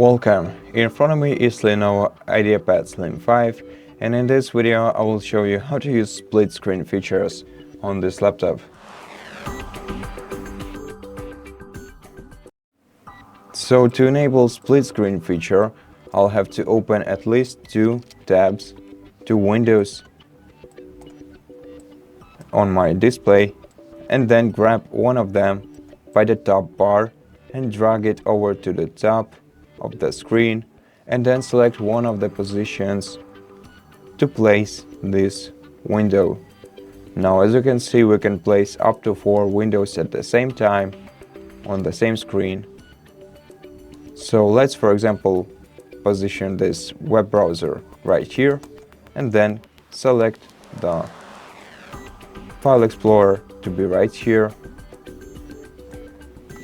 Welcome, in front of me is LENOVO IdeaPad Slim 5, and in this video I will show you how to use split screen features on this laptop. So to enable split screen feature, I'll have to open at least two tabs, two windows on my display, and then grab one of them by the top bar and drag it over to the top of the screen, and then select one of the positions to place this window. Now, as you can see, we can place up to 4 windows at the same time on the same screen. So let's, for example, position this web browser right here, and then select the File Explorer to be right here.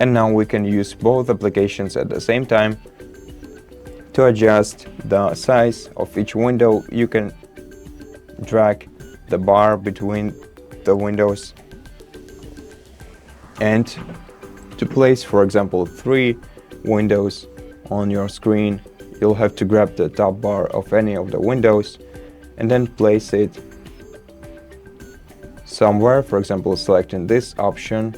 And now we can use both applications at the same time. To adjust the size of each window, you can drag the bar between the windows. And to place, for example, 3 windows on your screen, you'll have to grab the top bar of any of the windows and then place it somewhere, for example, selecting this option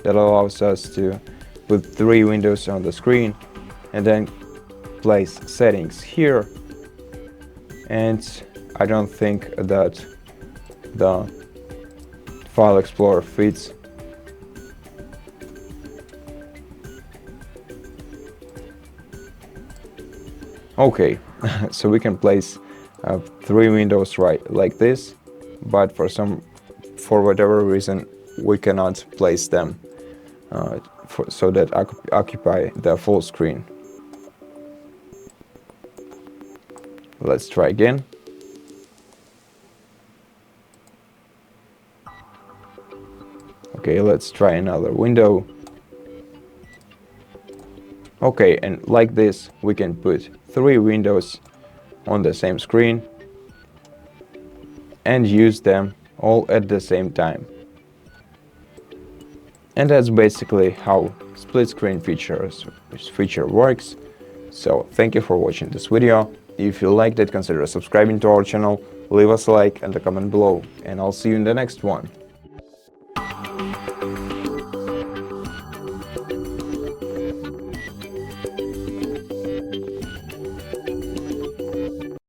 that allows us to put 3 windows on the screen, and then place settings here. And I don't think that the File Explorer fits. Okay, so we can place 3 windows right like this, but for whatever reason we cannot place them so that occupy the full screen. Let's try again. Okay, let's try another window. Okay, and like this we can put 3 windows on the same screen and use them all at the same time. And that's basically how split screen feature works. So thank you for watching this video. If you liked it, consider subscribing to our channel, leave us a like and a comment below, and I'll see you in the next one.